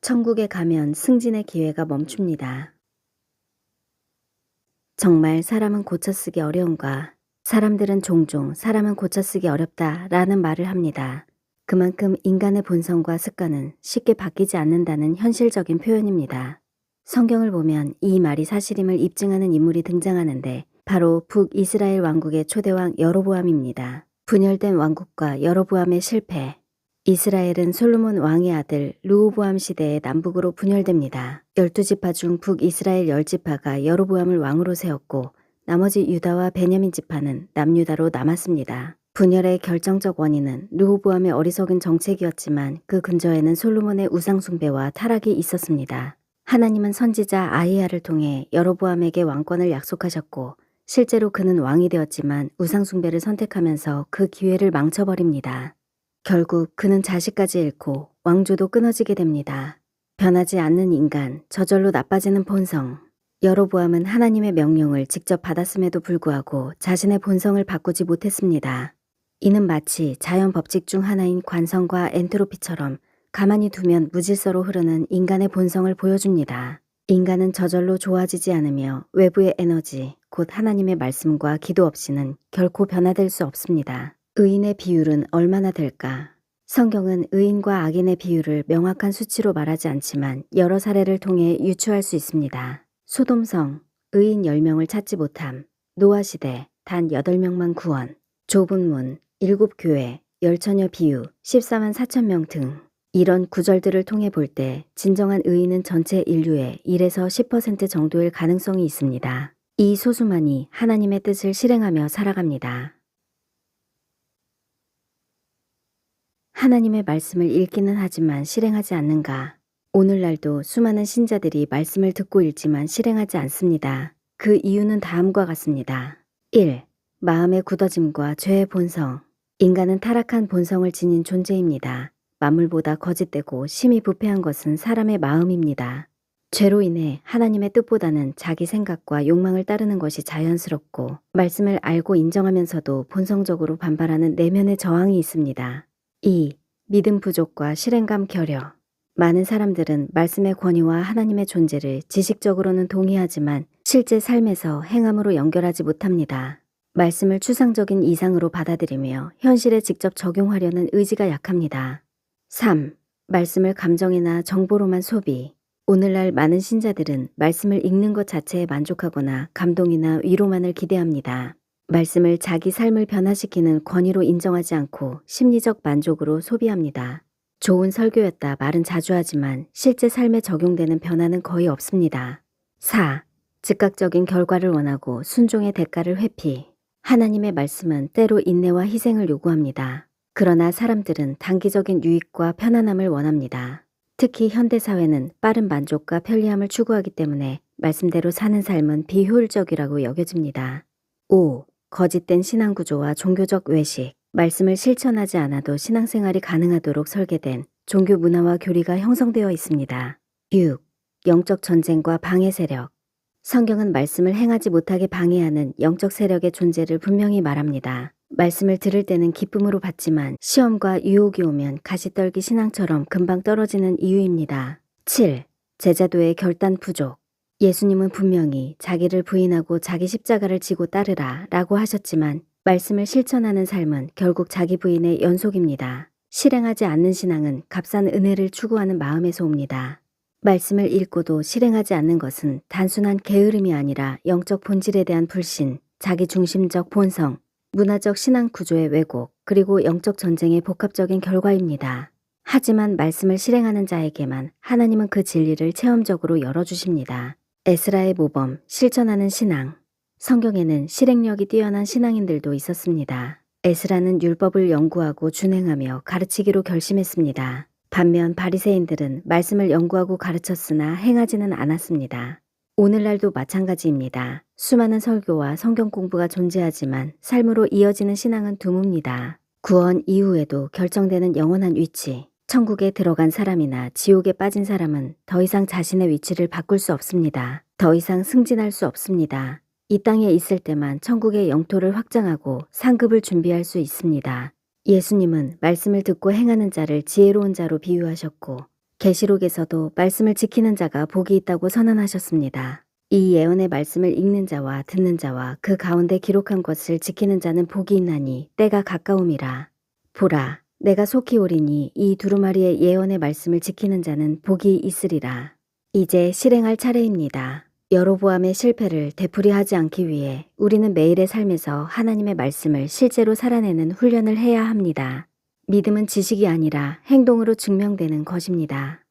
천국에 가면 승진의 기회가 멈춥니다. 정말 사람은 고쳐쓰기 어려운가? 사람들은 종종 사람은 고쳐쓰기 어렵다라는 말을 합니다. 그만큼 인간의 본성과 습관은 쉽게 바뀌지 않는다는 현실적인 표현입니다. 성경을 보면 이 말이 사실임을 입증하는 인물이 등장하는데 바로 북이스라엘 왕국의 초대왕 여로보암입니다. 분열된 왕국과 여로보암의 실패. 이스라엘은 솔로몬 왕의 아들 르호보암 시대에 남북으로 분열됩니다. 12지파 중 북이스라엘 10지파가 여로보암을 왕으로 세웠고 나머지 유다와 베냐민 지파는 남유다로 남았습니다. 분열의 결정적 원인은 르호보암의 어리석은 정책이었지만 그 근저에는 솔로몬의 우상 숭배와 타락이 있었습니다. 하나님은 선지자 아히야를 통해 여로보암에게 왕권을 약속하셨고 실제로 그는 왕이 되었지만 우상 숭배를 선택하면서 그 기회를 망쳐버립니다. 결국 그는 자식까지 잃고 왕조도 끊어지게 됩니다. 변하지 않는 인간, 저절로 나빠지는 본성. 여로보암은 하나님의 명령을 직접 받았음에도 불구하고 자신의 본성을 바꾸지 못했습니다. 이는 마치 자연 법칙 중 하나인 관성과 엔트로피처럼 가만히 두면 무질서로 흐르는 인간의 본성을 보여줍니다. 인간은 저절로 좋아지지 않으며 외부의 에너지, 곧 하나님의 말씀과 기도 없이는 결코 변화될 수 없습니다. 의인의 비율은 얼마나 될까? 성경은 의인과 악인의 비율을 명확한 수치로 말하지 않지만 여러 사례를 통해 유추할 수 있습니다. 소돔성, 의인 10명을 찾지 못함. 노아시대, 단 8명만 구원. 좁은 문, 7교회, 10처녀 비유, 14만 4천 명 등. 이런 구절들을 통해 볼 때 진정한 의인은 전체 인류의 1에서 10% 정도일 가능성이 있습니다. 이 소수만이 하나님의 뜻을 실행하며 살아갑니다. 하나님의 말씀을 읽기는 하지만 실행하지 않는가? 오늘날도 수많은 신자들이 말씀을 듣고 읽지만 실행하지 않습니다. 그 이유는 다음과 같습니다. 1. 마음의 굳어짐과 죄의 본성. 인간은 타락한 본성을 지닌 존재입니다. 만물보다 거짓되고 심히 부패한 것은 사람의 마음입니다. 죄로 인해 하나님의 뜻보다는 자기 생각과 욕망을 따르는 것이 자연스럽고 말씀을 알고 인정하면서도 본성적으로 반발하는 내면의 저항이 있습니다. 2. 믿음 부족과 실행감 결여. 많은 사람들은 말씀의 권위와 하나님의 존재를 지식적으로는 동의하지만 실제 삶에서 행함으로 연결하지 못합니다. 말씀을 추상적인 이상으로 받아들이며 현실에 직접 적용하려는 의지가 약합니다. 3. 말씀을 감정이나 정보로만 소비. 오늘날 많은 신자들은 말씀을 읽는 것 자체에 만족하거나 감동이나 위로만을 기대합니다. 말씀을 자기 삶을 변화시키는 권위로 인정하지 않고 심리적 만족으로 소비합니다. 좋은 설교였다 말은 자주 하지만 실제 삶에 적용되는 변화는 거의 없습니다. 4. 즉각적인 결과를 원하고 순종의 대가를 회피. 하나님의 말씀은 때로 인내와 희생을 요구합니다. 그러나 사람들은 단기적인 유익과 편안함을 원합니다. 특히 현대사회는 빠른 만족과 편리함을 추구하기 때문에 말씀대로 사는 삶은 비효율적이라고 여겨집니다. 5. 거짓된 신앙구조와 종교적 외식. 말씀을 실천하지 않아도 신앙생활이 가능하도록 설계된 종교 문화와 교리가 형성되어 있습니다. 6. 영적 전쟁과 방해 세력. 성경은 말씀을 행하지 못하게 방해하는 영적 세력의 존재를 분명히 말합니다. 말씀을 들을 때는 기쁨으로 받지만 시험과 유혹이 오면 가시떨기 신앙처럼 금방 떨어지는 이유입니다. 7. 제자도의 결단 부족. 예수님은 분명히 자기를 부인하고 자기 십자가를 지고 따르라 라고 하셨지만 말씀을 실천하는 삶은 결국 자기 부인의 연속입니다. 실행하지 않는 신앙은 값싼 은혜를 추구하는 마음에서 옵니다. 말씀을 읽고도 실행하지 않는 것은 단순한 게으름이 아니라 영적 본질에 대한 불신, 자기중심적 본성, 문화적 신앙 구조의 왜곡, 그리고 영적 전쟁의 복합적인 결과입니다. 하지만 말씀을 실행하는 자에게만 하나님은 그 진리를 체험적으로 열어주십니다. 에스라의 모범, 실천하는 신앙. 성경에는 실행력이 뛰어난 신앙인들도 있었습니다. 에스라는 율법을 연구하고 준행하며 가르치기로 결심했습니다. 반면 바리새인들은 말씀을 연구하고 가르쳤으나 행하지는 않았습니다. 오늘날도 마찬가지입니다. 수많은 설교와 성경 공부가 존재하지만 삶으로 이어지는 신앙은 드뭅니다. 구원 이후에도 결정되는 영원한 위치. 천국에 들어간 사람이나 지옥에 빠진 사람은 더 이상 자신의 위치를 바꿀 수 없습니다. 더 이상 승진할 수 없습니다. 이 땅에 있을 때만 천국의 영토를 확장하고 상급을 준비할 수 있습니다. 예수님은 말씀을 듣고 행하는 자를 지혜로운 자로 비유하셨고 계시록에서도 말씀을 지키는 자가 복이 있다고 선언하셨습니다. 이 예언의 말씀을 읽는 자와 듣는 자와 그 가운데 기록한 것을 지키는 자는 복이 있나니 때가 가까움이라. 보라, 내가 속히 오리니 이 두루마리의 예언의 말씀을 지키는 자는 복이 있으리라. 이제 실행할 차례입니다. 여로보암의 실패를 되풀이하지 않기 위해 우리는 매일의 삶에서 하나님의 말씀을 실제로 살아내는 훈련을 해야 합니다. 믿음은 지식이 아니라 행동으로 증명되는 것입니다.